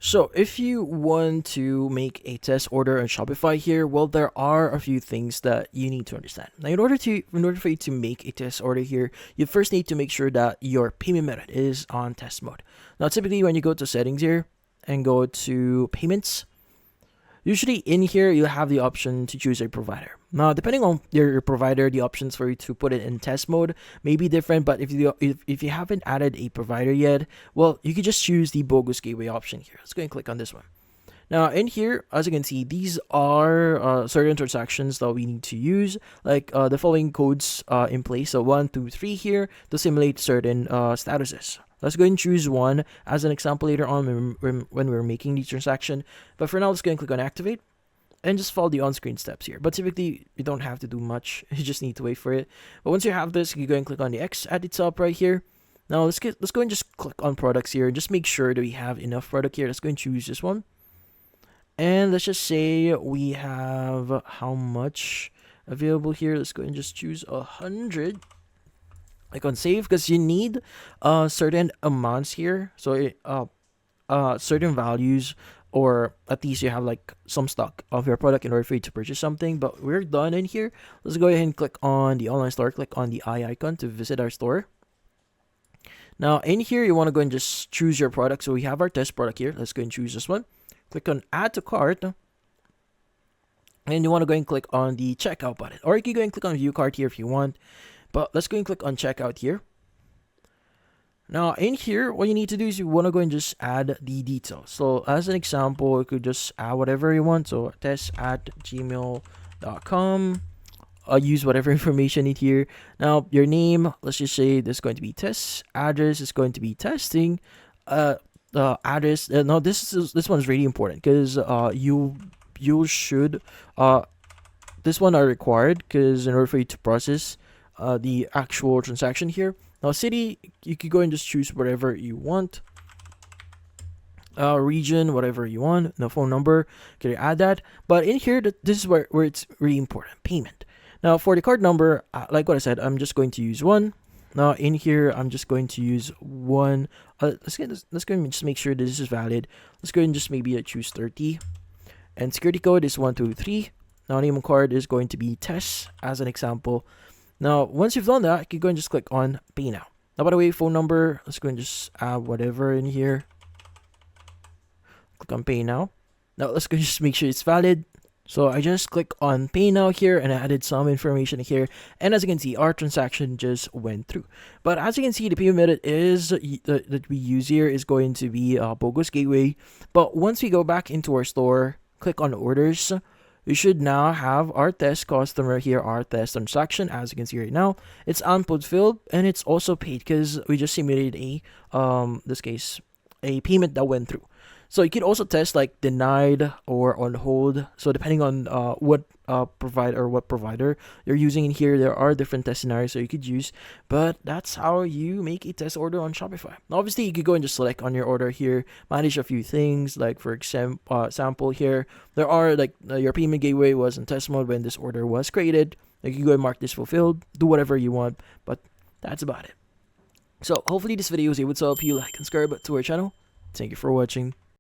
So if you want to make a test order on Shopify here, well, there are a few things that you need to understand. Now, in order for you to make a test order here, you first need to make sure that your payment method is on test mode. Now, typically when you go to settings here and go to payments, usually in here, you'll have the option to choose a provider. Now, depending on your provider, the options for you to put it in test mode may be different. But if you haven't added a provider yet, well, you could just choose the bogus gateway option here. Let's go and click on this one. Now, in here, as you can see, these are certain transactions that we need to use, like the following codes in place. So 1, 2, 3 here to simulate certain statuses. Let's go and choose one as an example later on when we're making the transaction. But for now, let's go and click on activate and just follow the on-screen steps here. But typically, you don't have to do much. You just need to wait for it. But once you have this, you go and click on the X at the top right here. Now, let's go and just click on products here and just make sure that we have enough product here. Let's go and choose this one. And let's just say we have how much available here. Let's go and just choose 100. Click on save because you need certain amounts here. So certain values, or at least you have like some stock of your product in order for you to purchase something. But we're done in here. Let's go ahead and click on the online store. Click on the eye icon to visit our store. Now in here, you want to go and just choose your product. So we have our test product here. Let's go and choose this one. Click on add to cart. And you want to go and click on the checkout button. Or you can go and click on view cart here if you want. But let's go and click on checkout here. Now in here, what you need to do is you want to go and just add the details. So as an example, you could just add whatever you want. So test@gmail.com. Use whatever information in here. Now your name, let's just say this is going to be test. Address is going to be testing. Address. No, this one is really important because you should this one are required because in order for you to process the actual transaction here. Now city, you could go and just choose whatever you want. Region, whatever you want. No, phone number, can you add that? But in here, this is where it's really important. Payment. Now for the card number, like what I said, I'm just going to use one. Now in here, I'm just going to use one. Let's go and just make sure this is valid. Let's go and just maybe choose 30. And security code is 123. Now name on card is going to be test as an example. Now, once you've done that, you can go and just click on pay now. Now, by the way, phone number, let's go and just add whatever in here. Click on pay now. Now, let's go and just make sure it's valid. So I just click on pay now here and I added some information here. And as you can see, our transaction just went through. But as you can see, the payment method is that we use here is going to be bogus gateway. But once we go back into our store, click on orders. We should now have our test customer here, our test transaction. As you can see right now, it's unfulfilled and it's also paid because we just simulated this case, a payment that went through. So you can also test like denied or on hold. So depending on what provider you're using in here, there are different test scenarios so you could use. But that's how you make a test order on Shopify. Now, obviously, you could go and just select on your order here, manage a few things. Like for example here, there are like your payment gateway was in test mode when this order was created. You can go and mark this fulfilled, do whatever you want. But that's about it. So hopefully this video was able to help you like and subscribe to our channel. Thank you for watching.